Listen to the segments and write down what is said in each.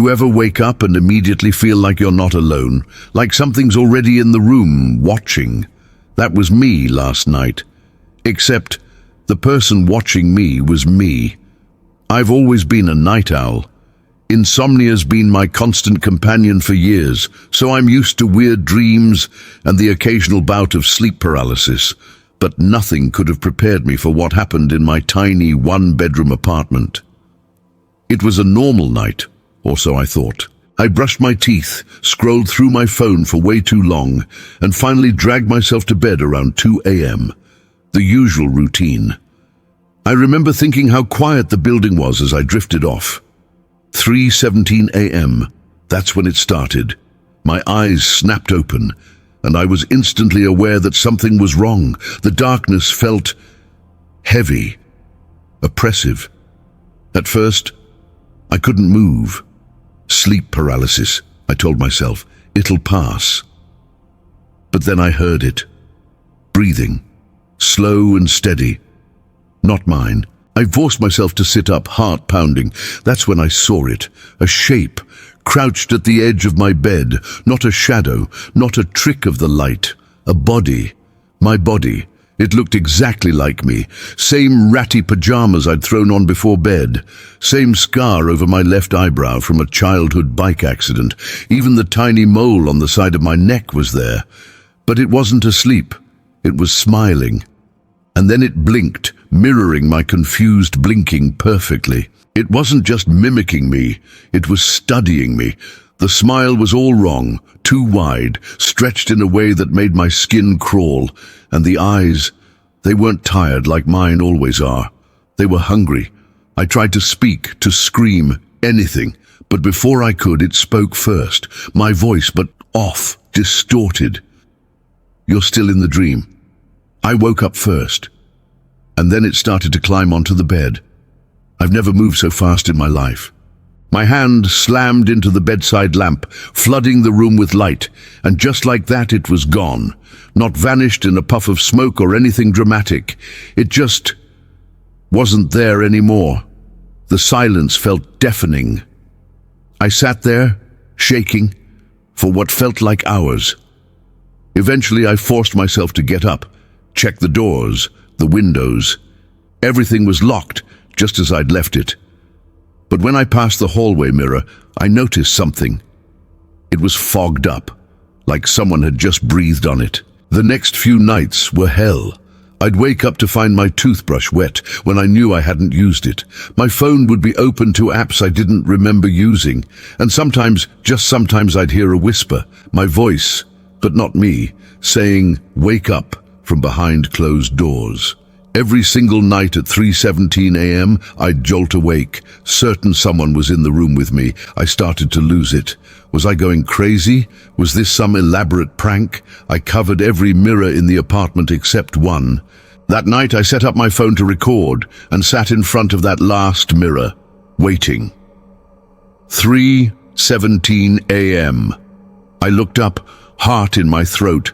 You ever wake up and immediately feel like you're not alone, like something's already in the room, watching? That was me last night. Except the person watching me was me. I've always been a night owl. Insomnia's been my constant companion for years, so I'm used to weird dreams and the occasional bout of sleep paralysis. But nothing could have prepared me for what happened in my tiny one-bedroom apartment. It was a normal night, or so I thought. I brushed my teeth, scrolled through my phone for way too long, and finally dragged myself to bed around 2 a.m. The usual routine. I remember thinking how quiet the building was as I drifted off. 3:17 a.m. That's when it started. My eyes snapped open, and I was instantly aware that something was wrong. The darkness felt heavy, oppressive. At first, I couldn't move. Sleep paralysis, I told myself. It'll pass. But then I heard it. Breathing. Slow and steady. Not mine. I forced myself to sit up, heart pounding. That's when I saw it. A shape, crouched at the edge of my bed. Not a shadow, not a trick of the light. A body. My body. It looked exactly like me. Same ratty pajamas I'd thrown on before bed. Same scar over my left eyebrow from a childhood bike accident. Even the tiny mole on the side of my neck was there. But it wasn't asleep. It was smiling. And then it blinked, mirroring my confused blinking perfectly. It wasn't just mimicking me, it was studying me. The smile was all wrong, too wide, stretched in a way that made my skin crawl. And the eyes, they weren't tired like mine always are. They were hungry. I tried to speak, to scream, anything. But before I could, it spoke first. My voice, but off, distorted. You're still in the dream. I woke up first, and then it started to climb onto the bed. I've never moved so fast in my life. My hand slammed into the bedside lamp, flooding the room with light, and just like that it was gone. Not vanished in a puff of smoke or anything dramatic. It just wasn't there anymore. The silence felt deafening. I sat there, shaking, for what felt like hours. Eventually I forced myself to get up. Check the doors, the windows. Everything was locked, just as I'd left it. But when I passed the hallway mirror, I noticed something. It was fogged up, like someone had just breathed on it. The next few nights were hell. I'd wake up to find my toothbrush wet when I knew I hadn't used it. My phone would be open to apps I didn't remember using. And sometimes, just sometimes, I'd hear a whisper, my voice, but not me, saying, "Wake up," from behind closed doors. Every single night at 3:17 a.m., I'd jolt awake, certain someone was in the room with me. I started to lose it. Was I going crazy? Was this some elaborate prank? I covered every mirror in the apartment except one. That night I set up my phone to record and sat in front of that last mirror, waiting. 3:17 a.m. I looked up, heart in my throat,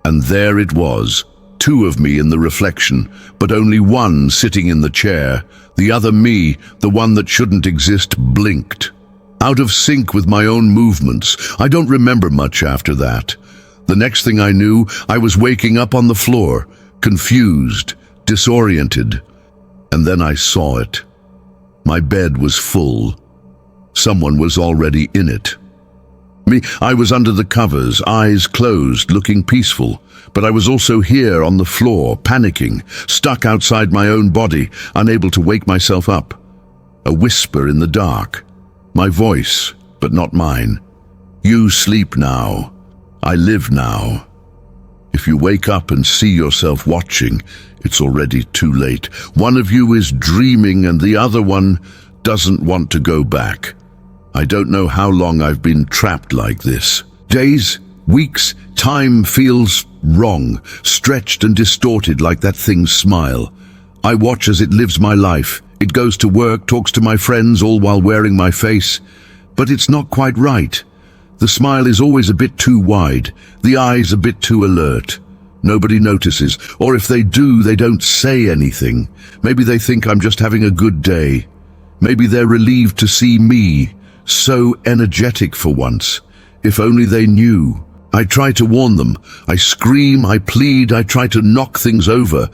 and there it was, two of me in the reflection, but only one sitting in the chair. The other me, the one that shouldn't exist, blinked. Out of sync with my own movements. I don't remember much after that. The next thing I knew, I was waking up on the floor, confused, disoriented. And then I saw it. My bed was full. Someone was already in it. I was under the covers, eyes closed, looking peaceful. But I was also here on the floor, panicking, stuck outside my own body, unable to wake myself up. A whisper in the dark. My voice, but not mine. You sleep now. I live now. If you wake up and see yourself watching, it's already too late. One of you is dreaming and the other one doesn't want to go back. I don't know how long I've been trapped like this. Days, weeks, time feels wrong, stretched and distorted like that thing's smile. I watch as it lives my life. It goes to work, talks to my friends, all while wearing my face. But it's not quite right. The smile is always a bit too wide, the eyes a bit too alert. Nobody notices, or if they do, they don't say anything. Maybe they think I'm just having a good day. Maybe they're relieved to see me, so energetic for once. If only they knew. I try to warn them. I scream, I plead, I try to knock things over.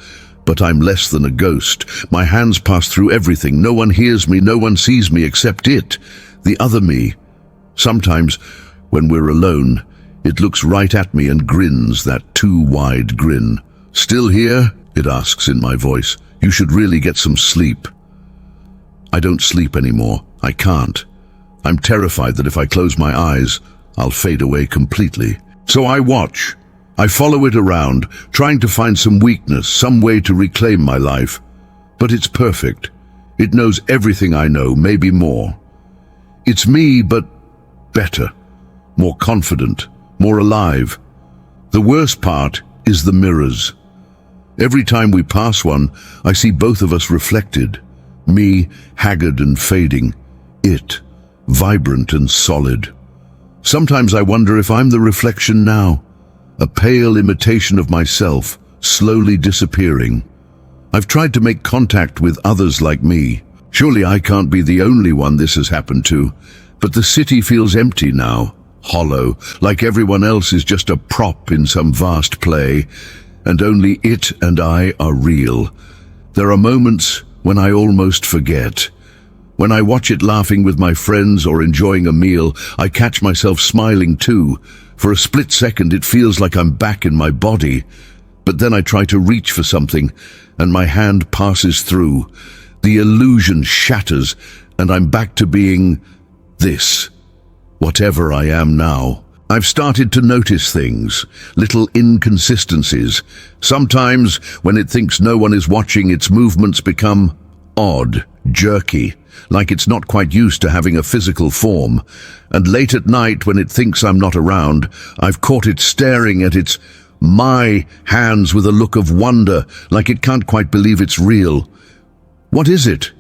But I'm less than a ghost. My hands pass through everything. No one hears me, no one sees me except it, the other me. Sometimes, when we're alone, it looks right at me and grins, that too wide grin. "Still here?" it asks in my voice. "You should really get some sleep." I don't sleep anymore. I can't. I'm terrified that if I close my eyes, I'll fade away completely. So I watch. I follow it around, trying to find some weakness, some way to reclaim my life. But it's perfect. It knows everything I know, maybe more. It's me, but better, more confident, more alive. The worst part is the mirrors. Every time we pass one, I see both of us reflected. Me, haggard and fading. It, vibrant and solid. Sometimes I wonder if I'm the reflection now, a pale imitation of myself, slowly disappearing. I've tried to make contact with others like me. Surely I can't be the only one this has happened to. But the city feels empty now, hollow, like everyone else is just a prop in some vast play, and only it and I are real. There are moments when I almost forget. When I watch it laughing with my friends or enjoying a meal, I catch myself smiling too. For a split second it feels like I'm back in my body. But then I try to reach for something, and my hand passes through. The illusion shatters, and I'm back to being this, whatever I am now. I've started to notice things, little inconsistencies. Sometimes, when it thinks no one is watching, its movements become odd, jerky, like it's not quite used to having a physical form. And late at night, when it thinks I'm not around, I've caught it staring at my hands with a look of wonder, like it can't quite believe it's real. What is it?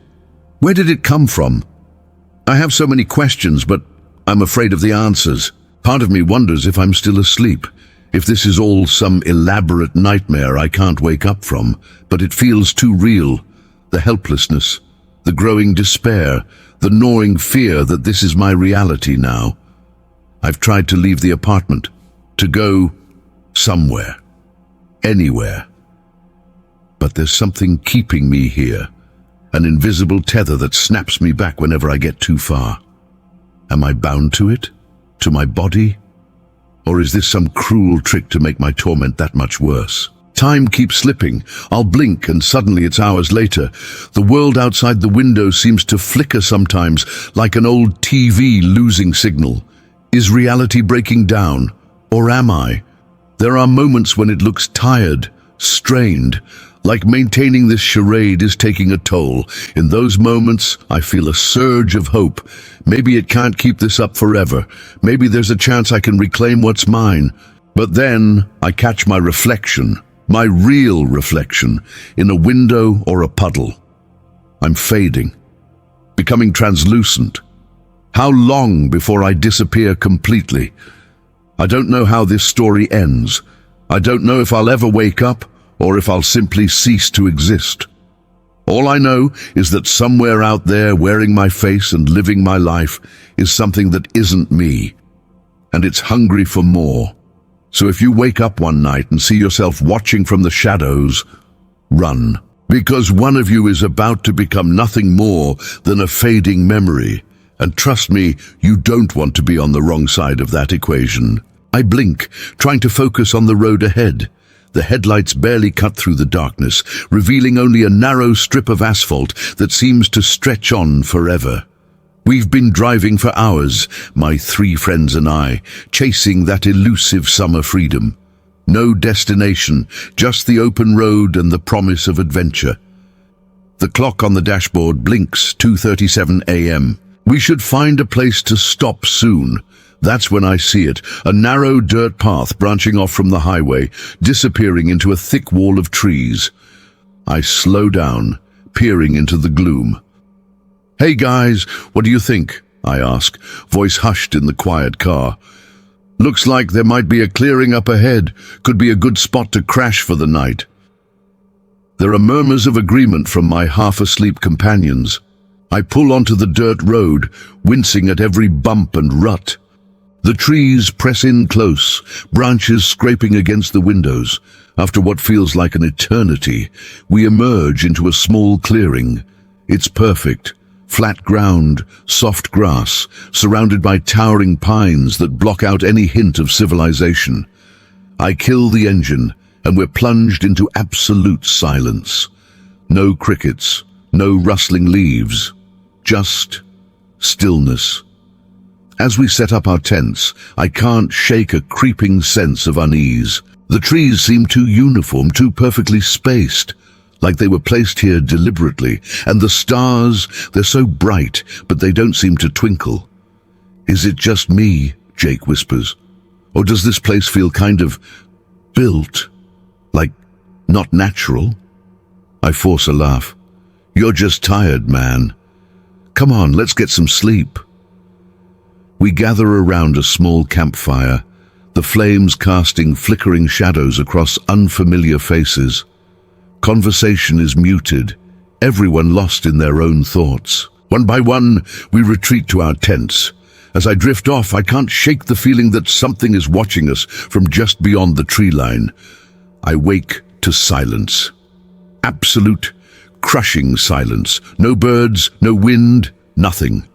Where did it come from? I have so many questions, but I'm afraid of the answers. Part of me wonders if I'm still asleep, if this is all some elaborate nightmare I can't wake up from, but it feels too real. The helplessness, the growing despair, the gnawing fear that this is my reality now. I've tried to leave the apartment, to go somewhere, anywhere. But there's something keeping me here, an invisible tether that snaps me back whenever I get too far. Am I bound to it? To my body? Or is this some cruel trick to make my torment that much worse? Time keeps slipping. I'll blink and suddenly it's hours later. The world outside the window seems to flicker sometimes, like an old TV losing signal. Is reality breaking down? Or am I? There are moments when it looks tired, strained, like maintaining this charade is taking a toll. In those moments, I feel a surge of hope. Maybe it can't keep this up forever. Maybe there's a chance I can reclaim what's mine. But then I catch my reflection, my real reflection, in a window or a puddle. I'm fading, becoming translucent. How long before I disappear completely? I don't know how this story ends. I don't know if I'll ever wake up or if I'll simply cease to exist. All I know is that somewhere out there, wearing my face and living my life, is something that isn't me, and it's hungry for more. So if you wake up one night and see yourself watching from the shadows, run. Because one of you is about to become nothing more than a fading memory. And trust me, you don't want to be on the wrong side of that equation. I blink, trying to focus on the road ahead. The headlights barely cut through the darkness, revealing only a narrow strip of asphalt that seems to stretch on forever. We've been driving for hours, my 3 friends and I, chasing that elusive summer freedom. No destination, just the open road and the promise of adventure. The clock on the dashboard blinks, 2:37 a.m. We should find a place to stop soon. That's when I see it, a narrow dirt path branching off from the highway, disappearing into a thick wall of trees. I slow down, peering into the gloom. "Hey guys, what do you think?" I ask, voice hushed in the quiet car. "Looks like there might be a clearing up ahead. Could be a good spot to crash for the night." There are murmurs of agreement from my half-asleep companions. I pull onto the dirt road, wincing at every bump and rut. The trees press in close, branches scraping against the windows. After what feels like an eternity, we emerge into a small clearing. It's perfect. Flat ground, soft grass, surrounded by towering pines that block out any hint of civilization. I kill the engine, and we're plunged into absolute silence. No crickets, no rustling leaves, just stillness. As we set up our tents, I can't shake a creeping sense of unease. The trees seem too uniform, too perfectly spaced, like they were placed here deliberately, and the stars, they're so bright, but they don't seem to twinkle. Is it just me, Jake whispers, or does this place feel kind of built, like not natural? I force a laugh. You're just tired, man. Come on, let's get some sleep. We gather around a small campfire, the flames casting flickering shadows across unfamiliar faces. Conversation is muted, everyone lost in their own thoughts. One by one, we retreat to our tents. As I drift off, I can't shake the feeling that something is watching us from just beyond the tree line. I wake to silence. Absolute, crushing silence. No birds, no wind, nothing.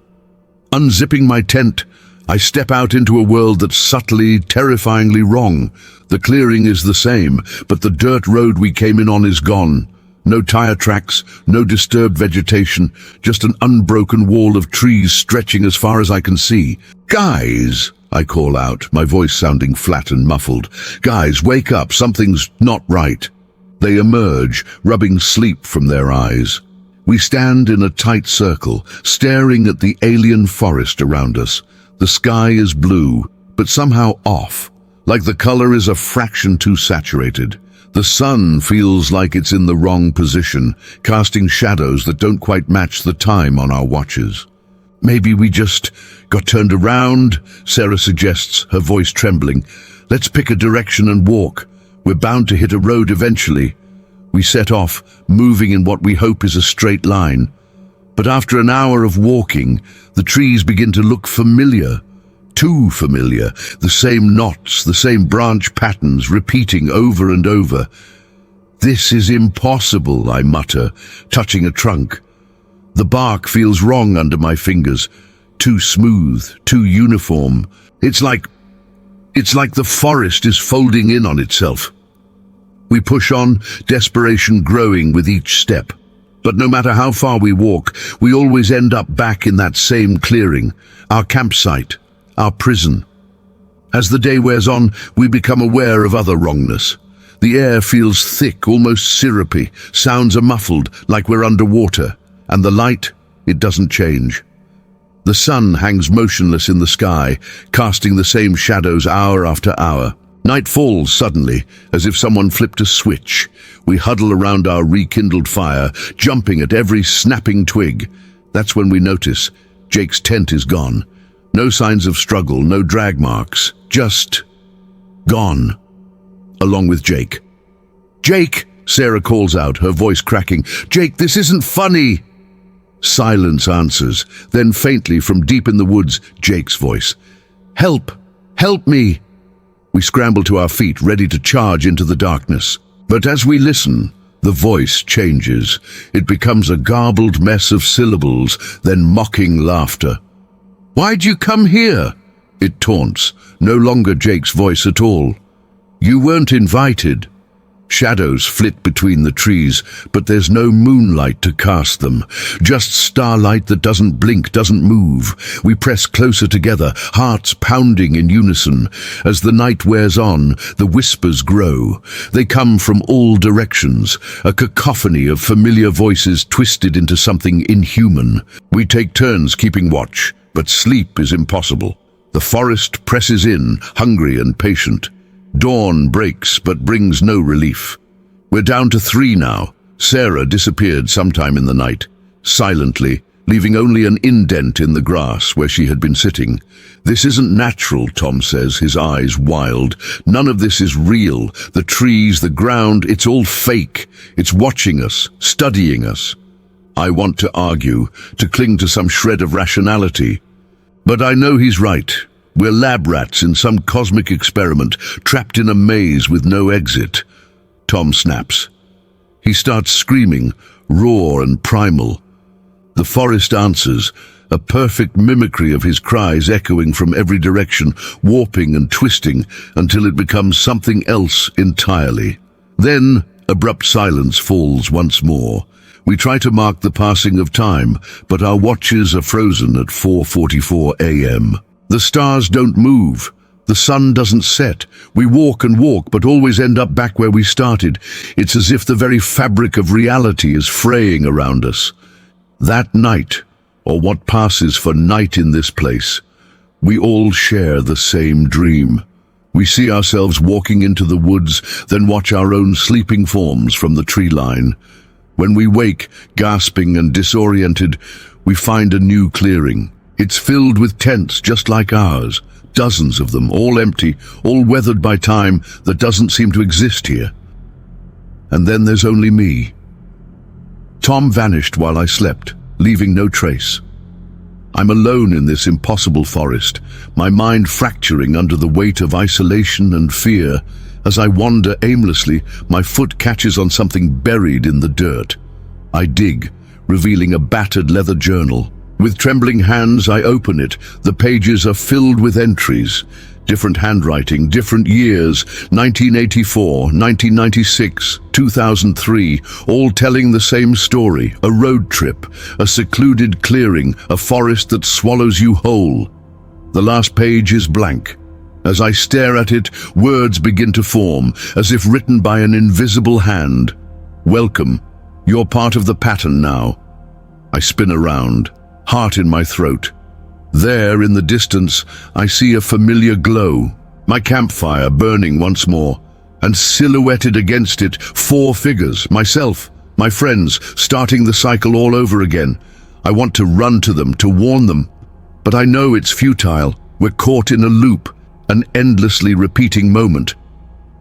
Unzipping my tent, I step out into a world that's subtly, terrifyingly wrong. The clearing is the same, but the dirt road we came in on is gone. No tire tracks, no disturbed vegetation, just an unbroken wall of trees stretching as far as I can see. Guys, I call out, my voice sounding flat and muffled. Guys, wake up, something's not right. They emerge, rubbing sleep from their eyes. We stand in a tight circle, staring at the alien forest around us. The sky is blue, but somehow off, like the color is a fraction too saturated. The sun feels like it's in the wrong position, casting shadows that don't quite match the time on our watches. Maybe we just got turned around, Sarah suggests, her voice trembling. Let's pick a direction and walk. We're bound to hit a road eventually. We set off, moving in what we hope is a straight line. But after an hour of walking, the trees begin to look familiar. Too familiar. The same knots, the same branch patterns repeating over and over. This is impossible, I mutter, touching a trunk. The bark feels wrong under my fingers. Too smooth, too uniform. It's like the forest is folding in on itself. We push on, desperation growing with each step. But no matter how far we walk, we always end up back in that same clearing, our campsite, our prison. As the day wears on, we become aware of other wrongness. The air feels thick, almost syrupy, sounds are muffled, like we're underwater, and the light, it doesn't change. The sun hangs motionless in the sky, casting the same shadows hour after hour. Night falls suddenly, as if someone flipped a switch. We huddle around our rekindled fire, jumping at every snapping twig. That's when we notice Jake's tent is gone. No signs of struggle, no drag marks, just gone, along with Jake. Jake, Sarah calls out, her voice cracking. Jake, this isn't funny. Silence answers, then faintly from deep in the woods, Jake's voice. Help! Help me! We scramble to our feet, ready to charge into the darkness. But as we listen, the voice changes. It becomes a garbled mess of syllables, then mocking laughter. Why'd you come here? It taunts, no longer Jake's voice at all. You weren't invited. Shadows flit between the trees, but there's no moonlight to cast them. Just starlight that doesn't blink, doesn't move. We press closer together, hearts pounding in unison. As the night wears on, the whispers grow. They come from all directions, a cacophony of familiar voices twisted into something inhuman. We take turns keeping watch, but sleep is impossible. The forest presses in, hungry and patient. Dawn breaks, but brings no relief. We're down to 3 now. Sarah disappeared sometime in the night, silently, leaving only an indent in the grass where she had been sitting. This isn't natural, Tom says, his eyes wild. None of this is real. The trees, the ground, it's all fake. It's watching us, studying us. I want to argue, to cling to some shred of rationality. But I know he's right. We're lab rats in some cosmic experiment, trapped in a maze with no exit. Tom snaps. He starts screaming, raw and primal. The forest answers, a perfect mimicry of his cries echoing from every direction, warping and twisting until it becomes something else entirely. Then, abrupt silence falls once more. We try to mark the passing of time, but our watches are frozen at 4:44 a.m. The stars don't move. The sun doesn't set. We walk and walk, but always end up back where we started. It's as if the very fabric of reality is fraying around us. That night, or what passes for night in this place, we all share the same dream. We see ourselves walking into the woods, then watch our own sleeping forms from the tree line. When we wake, gasping and disoriented, we find a new clearing. It's filled with tents just like ours, dozens of them, all empty, all weathered by time that doesn't seem to exist here. And then there's only me. Tom vanished while I slept, leaving no trace. I'm alone in this impossible forest, my mind fracturing under the weight of isolation and fear. As I wander aimlessly, my foot catches on something buried in the dirt. I dig, revealing a battered leather journal. With trembling hands, I open it. The pages are filled with entries. Different handwriting, different years, 1984, 1996, 2003, all telling the same story, a road trip, a secluded clearing, a forest that swallows you whole. The last page is blank. As I stare at it, words begin to form, as if written by an invisible hand. Welcome. You're part of the pattern now. I spin around, heart in my throat. There, in the distance, I see a familiar glow, my campfire burning once more, and silhouetted against it, 4 figures, myself, my friends, starting the cycle all over again. I want to run to them, to warn them, but I know it's futile. We're caught in a loop, an endlessly repeating moment.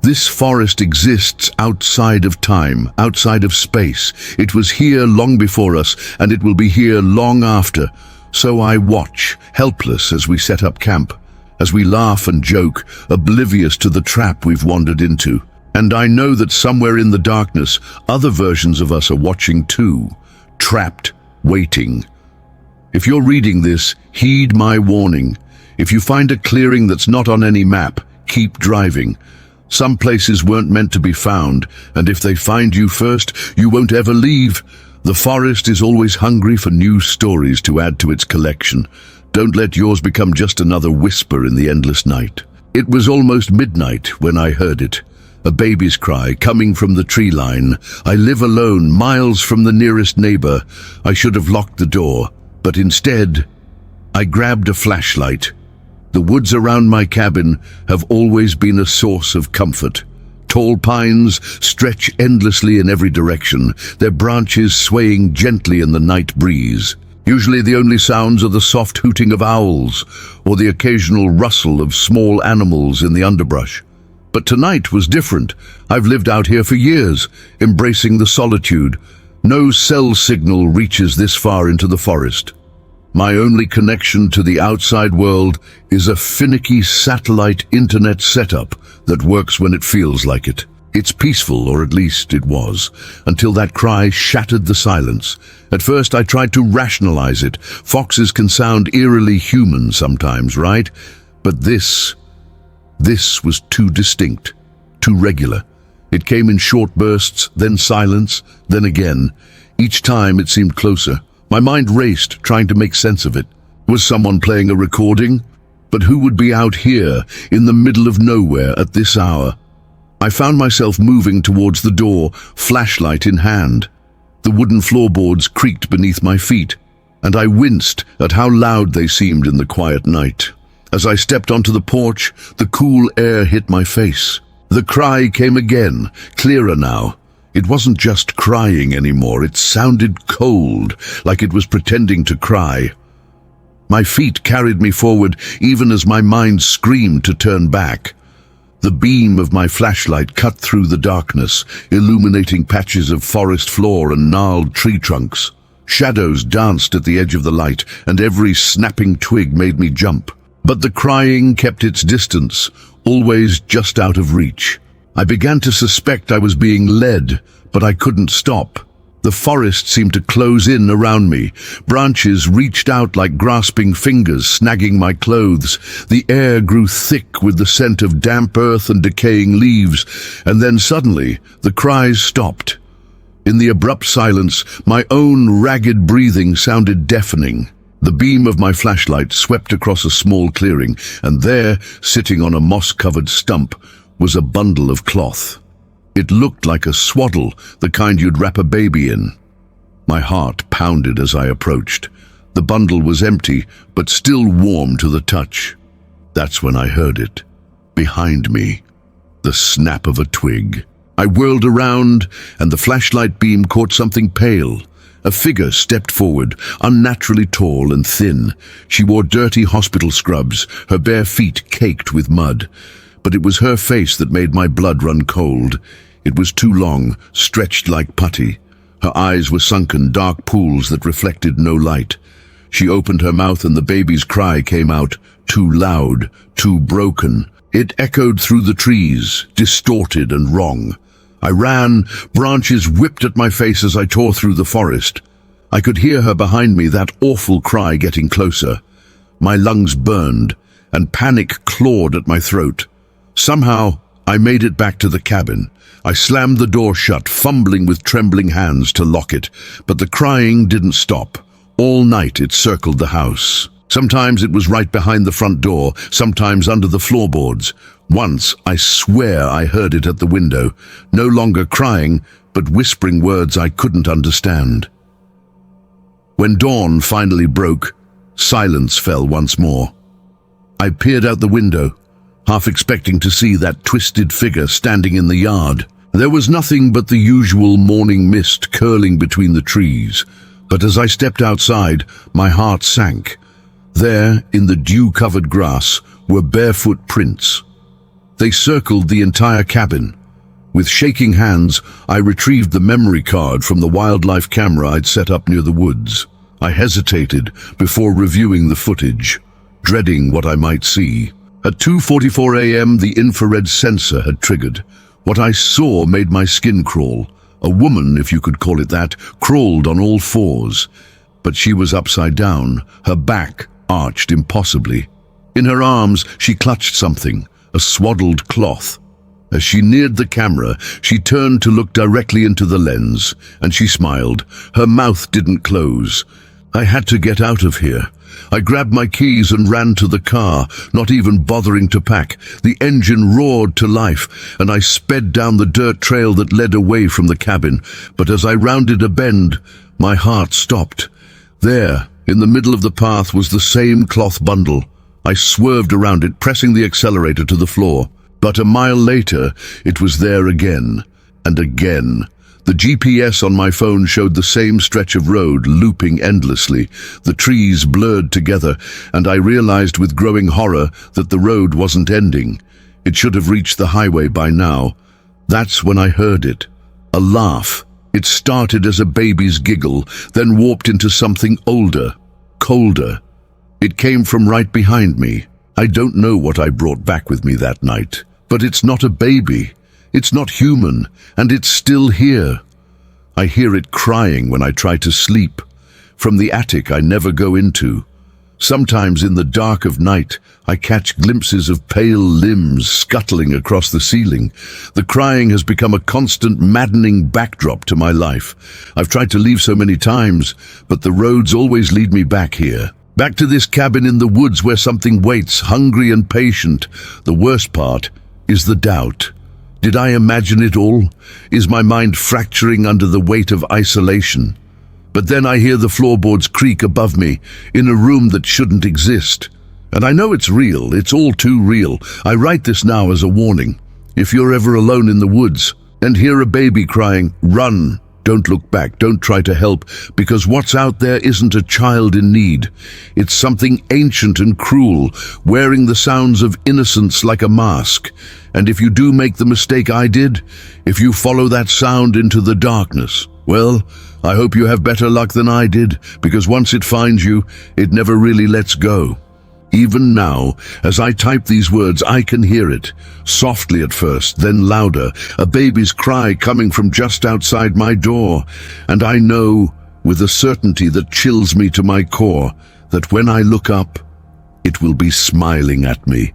This forest exists outside of time, outside of space. It was here long before us, and it will be here long after. So I watch, helpless as we set up camp, as we laugh and joke, oblivious to the trap we've wandered into. And I know that somewhere in the darkness, other versions of us are watching too, trapped, waiting. If you're reading this, heed my warning. If you find a clearing that's not on any map, keep driving. Some places weren't meant to be found, and if they find you first, you won't ever leave. The forest is always hungry for new stories to add to its collection. Don't let yours become just another whisper in the endless night. It was almost midnight when I heard it. A baby's cry coming from the tree line. I live alone, miles from the nearest neighbor. I should have locked the door, but instead, I grabbed a flashlight. The woods around my cabin have always been a source of comfort. Tall pines stretch endlessly in every direction, their branches swaying gently in the night breeze. Usually the only sounds are the soft hooting of owls or the occasional rustle of small animals in the underbrush. But tonight was different. I've lived out here for years, embracing the solitude. No cell signal reaches this far into the forest. My only connection to the outside world is a finicky satellite internet setup that works when it feels like it. It's peaceful, or at least it was, until that cry shattered the silence. At first I tried to rationalize it. Foxes can sound eerily human sometimes, right? But this was too distinct, too regular. It came in short bursts, then silence, then again. Each time it seemed closer. My mind raced, trying to make sense of it. Was someone playing a recording? But who would be out here, in the middle of nowhere at this hour? I found myself moving towards the door, flashlight in hand. The wooden floorboards creaked beneath my feet, and I winced at how loud they seemed in the quiet night. As I stepped onto the porch, the cool air hit my face. The cry came again, clearer now. It wasn't just crying anymore, it sounded cold, like it was pretending to cry. My feet carried me forward even as my mind screamed to turn back. The beam of my flashlight cut through the darkness, illuminating patches of forest floor and gnarled tree trunks. Shadows danced at the edge of the light, and every snapping twig made me jump. But the crying kept its distance, always just out of reach. I began to suspect I was being led, but I couldn't stop. The forest seemed to close in around me. Branches reached out like grasping fingers, snagging my clothes. The air grew thick with the scent of damp earth and decaying leaves, and then suddenly the cries stopped. In the abrupt silence, my own ragged breathing sounded deafening. The beam of my flashlight swept across a small clearing, and there, sitting on a moss-covered stump, was a bundle of cloth. It looked like a swaddle, the kind you'd wrap a baby in. My heart pounded as I approached. The bundle was empty, but still warm to the touch. That's when I heard it. Behind me, the snap of a twig. I whirled around, and the flashlight beam caught something pale. A figure stepped forward, unnaturally tall and thin. She wore dirty hospital scrubs, her bare feet caked with mud. But it was her face that made my blood run cold. It was too long, stretched like putty. Her eyes were sunken, dark pools that reflected no light. She opened her mouth and the baby's cry came out, too loud, too broken. It echoed through the trees, distorted and wrong. I ran, branches whipped at my face as I tore through the forest. I could hear her behind me, that awful cry getting closer. My lungs burned, and panic clawed at my throat. Somehow, I made it back to the cabin. I slammed the door shut, fumbling with trembling hands to lock it, but the crying didn't stop. All night it circled the house. Sometimes it was right behind the front door, sometimes under the floorboards. Once, I swear I heard it at the window, no longer crying, but whispering words I couldn't understand. When dawn finally broke, silence fell once more. I peered out the window, half expecting to see that twisted figure standing in the yard. There was nothing but the usual morning mist curling between the trees, but as I stepped outside, my heart sank. There, in the dew-covered grass, were barefoot prints. They circled the entire cabin. With shaking hands, I retrieved the memory card from the wildlife camera I'd set up near the woods. I hesitated before reviewing the footage, dreading what I might see. At 2:44 a.m., the infrared sensor had triggered. What I saw made my skin crawl. A woman, if you could call it that, crawled on all fours. But she was upside down, her back arched impossibly. In her arms, she clutched something, a swaddled cloth. As she neared the camera, she turned to look directly into the lens, and she smiled. Her mouth didn't close. I had to get out of here. I grabbed my keys and ran to the car, not even bothering to pack. The engine roared to life, and I sped down the dirt trail that led away from the cabin. But as I rounded a bend, my heart stopped. There, in the middle of the path, was the same cloth bundle. I swerved around it, pressing the accelerator to the floor. But a mile later, it was there again, and again. The GPS on my phone showed the same stretch of road, looping endlessly. The trees blurred together, and I realized with growing horror that the road wasn't ending. It should have reached the highway by now. That's when I heard it. A laugh. It started as a baby's giggle, then warped into something older, colder. It came from right behind me. I don't know what I brought back with me that night, but it's not a baby. It's not human, and it's still here. I hear it crying when I try to sleep, from the attic I never go into. Sometimes in the dark of night, I catch glimpses of pale limbs scuttling across the ceiling. The crying has become a constant, maddening backdrop to my life. I've tried to leave so many times, but the roads always lead me back here. Back to this cabin in the woods where something waits, hungry and patient. The worst part is the doubt. Did I imagine it all? Is my mind fracturing under the weight of isolation? But then I hear the floorboards creak above me, in a room that shouldn't exist. And I know it's real, it's all too real. I write this now as a warning. If you're ever alone in the woods and hear a baby crying, run. Don't look back, don't try to help, because what's out there isn't a child in need. It's something ancient and cruel, wearing the sounds of innocence like a mask. And if you do make the mistake I did, if you follow that sound into the darkness, Well, I hope you have better luck than I did, because once it finds you, it never really lets go. Even now, as I type these words, I can hear it, softly at first, then louder, a baby's cry coming from just outside my door, and I know, with a certainty that chills me to my core, that when I look up, it will be smiling at me.